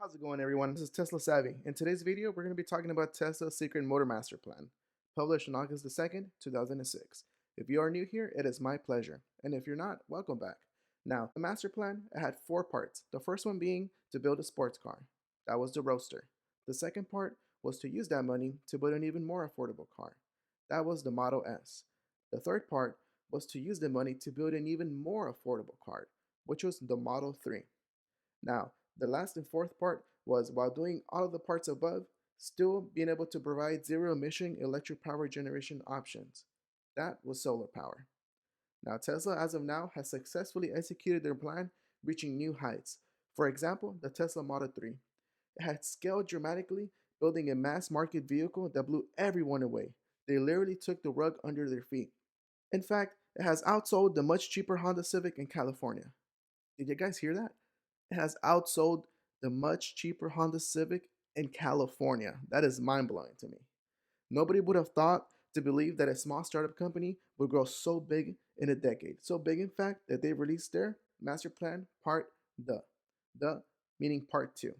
How's it going, everyone? This is Tesla Savvy. In today's video, we're going to be talking about Tesla's secret motor master plan, published on August the 2nd, 2006. If you are new here, it is my pleasure. And if you're not, welcome back. Now, the master plan had four parts. The first one being to build a sports car. That was the Roadster. The second part was to use that money to build an even more affordable car. That was the Model S. The third part was to use the money to build an even more affordable car, which was the Model 3. Now, the last and fourth part was while doing all of the parts above, still being able to provide zero emission electric power generation options. That was solar power. Now, Tesla, as of now, has successfully executed their plan, reaching new heights. For example, the Tesla Model 3. It had scaled dramatically, building a mass market vehicle that blew everyone away. They literally took the rug under their feet. In fact, it has outsold the much cheaper Honda Civic in California. Did you guys hear that? It has outsold the much cheaper Honda Civic in California. That is mind blowing to me. Nobody would have thought to believe that a small startup company would grow so big in a decade. So big, in fact, that they released their master plan, part the. The meaning part two.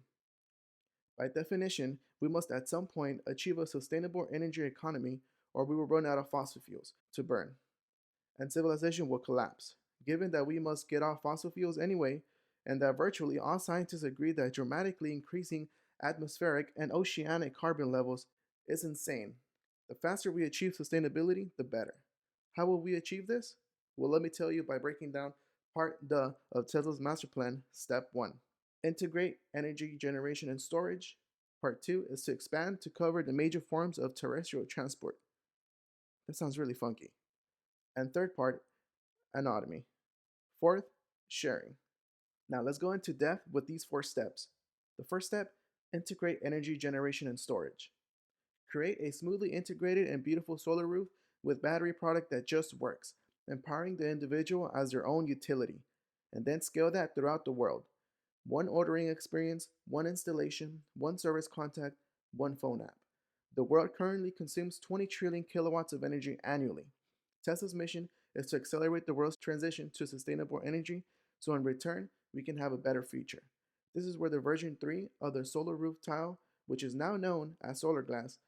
By definition, we must at some point achieve a sustainable energy economy or we will run out of fossil fuels to burn. And civilization will collapse. Given that we must get off fossil fuels anyway, and that virtually all scientists agree that dramatically increasing atmospheric and oceanic carbon levels is insane. The faster we achieve sustainability, the better. How will we achieve this? Well, let me tell you by breaking down part the of Tesla's master plan, step 1. Integrate energy generation and storage. Part 2 is to expand to cover the major forms of terrestrial transport. That sounds really funky. And third part, anatomy. Fourth, sharing. Now let's go into depth with these four steps. The first step, integrate energy generation and storage. Create a smoothly integrated and beautiful solar roof with battery product that just works, empowering the individual as their own utility, and then scale that throughout the world. One ordering experience, one installation, one service contact, one phone app. The world currently consumes 20 trillion kilowatts of energy annually. Tesla's mission is to accelerate the world's transition to sustainable energy, so in return, we can have a better future. This is where the version 3 of the solar roof tile, which is now known as solar glass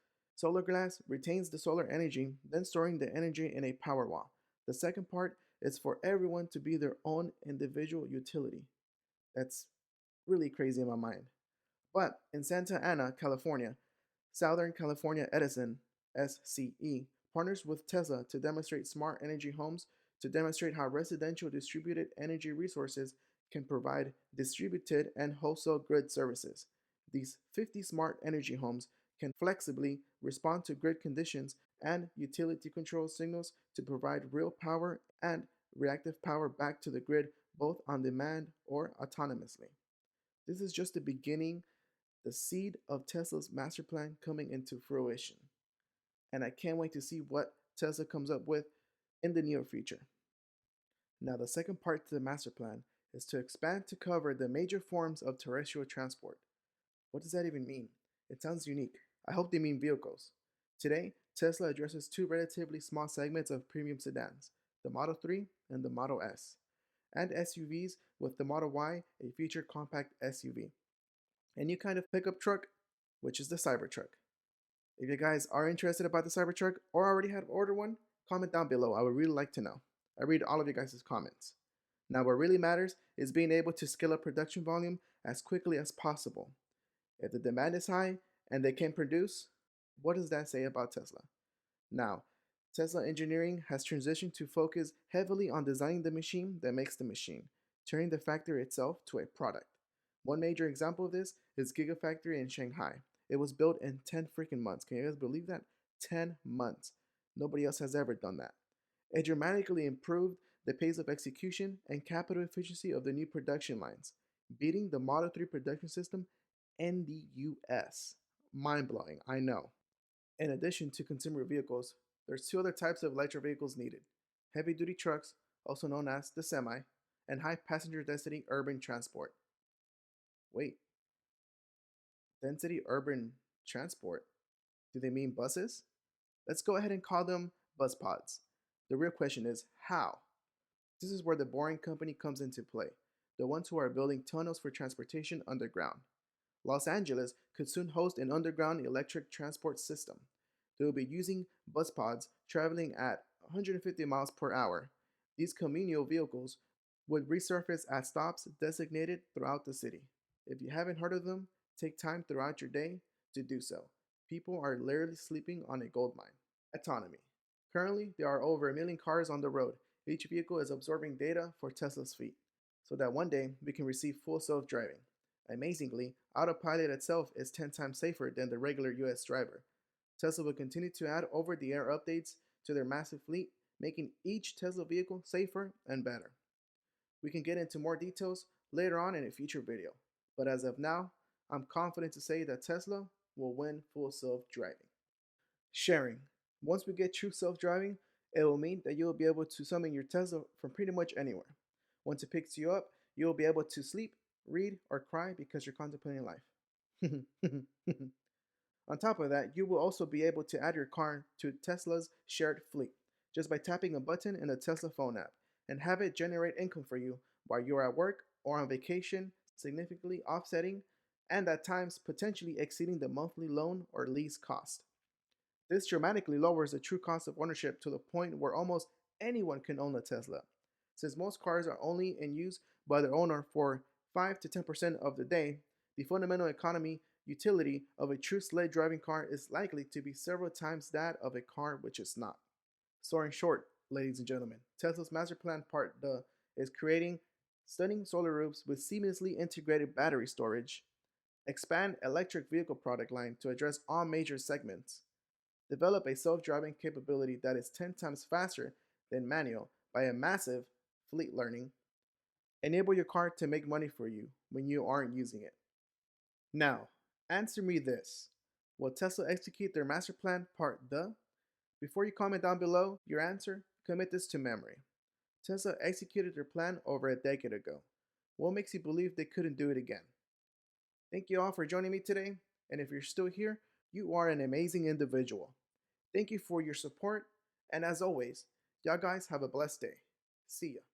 retains the solar energy, then storing the energy in a power wall. The second part is for everyone to be their own individual utility. That's really crazy in my mind. But in Santa Ana, California, Southern California Edison, SCE, partners with Tesla to demonstrate smart energy homes to demonstrate how residential distributed energy resources can provide distributed and wholesale grid services. These 50 smart energy homes can flexibly respond to grid conditions and utility control signals to provide real power and reactive power back to the grid both on demand or autonomously. This is just the beginning, the seed of Tesla's master plan coming into fruition. And I can't wait to see what Tesla comes up with in the near future. Now, the second part to the master plan is to expand to cover the major forms of terrestrial transport. What does that even mean? It sounds unique. I hope they mean vehicles. Today, Tesla addresses two relatively small segments of premium sedans, the Model 3 and the Model S, and SUVs with the Model Y, a featured compact SUV. A new kind of pickup truck, which is the Cybertruck. If you guys are interested about the Cybertruck or already have ordered one, comment down below. I would really like to know. I read all of you guys' comments. Now, what really matters is being able to scale up production volume as quickly as possible. If the demand is high and they can produce, what does that say about Tesla? Now, Tesla engineering has transitioned to focus heavily on designing the machine that makes the machine, turning the factory itself to a product. One major example of this is Gigafactory in Shanghai. It was built in 10 freaking months. Can you guys believe that? 10 months. Nobody else has ever done that. It dramatically improved the pace of execution and capital efficiency of the new production lines, beating the Model 3 production system in the US. Mind blowing, I know. In addition to consumer vehicles, there's two other types of electric vehicles needed: heavy duty trucks, also known as the semi, and high passenger density urban transport. Wait, density urban transport? Do they mean buses? Let's go ahead and call them bus pods. The real question is how? This is where the boring company comes into play, the ones who are building tunnels for transportation underground. Los Angeles could soon host an underground electric transport system. They will be using bus pods traveling at 150 miles per hour. These communal vehicles would resurface at stops designated throughout the city. If you haven't heard of them, take time throughout your day to do so. People are literally sleeping on a gold mine. Autonomy. Currently, there are over a million cars on the road. Each vehicle is absorbing data for Tesla's fleet, so that one day we can receive full self driving. Amazingly, autopilot itself is 10 times safer than the regular US driver. Tesla will continue to add over the air updates to their massive fleet, making each Tesla vehicle safer and better. We can get into more details later on in a future video, but as of now, I'm confident to say that Tesla will win full self driving. Sharing. Once we get true self driving, it will mean that you will be able to summon your Tesla from pretty much anywhere. Once it picks you up, you will be able to sleep, read, or cry because you're contemplating life. On top of that, you will also be able to add your car to Tesla's shared fleet just by tapping a button in the Tesla phone app and have it generate income for you while you're at work or on vacation, significantly offsetting and at times potentially exceeding the monthly loan or lease cost. This dramatically lowers the true cost of ownership to the point where almost anyone can own a Tesla. Since most cars are only in use by their owner for 5 to 10% of the day, the fundamental economy utility of a true sled driving car is likely to be several times that of a car which is not. So, in short, ladies and gentlemen, Tesla's master plan part the is creating stunning solar roofs with seamlessly integrated battery storage, expand electric vehicle product line to address all major segments, develop a self-driving capability that is 10 times faster than manual by a massive fleet learning, enable your car to make money for you when you aren't using it. Now, answer me this. Will Tesla execute their master plan part the? Before you comment down below your answer, commit this to memory. Tesla executed their plan over a decade ago. What makes you believe they couldn't do it again? Thank you all for joining me today, and if you're still here, you are an amazing individual. Thank you for your support, and as always, y'all guys have a blessed day. See ya.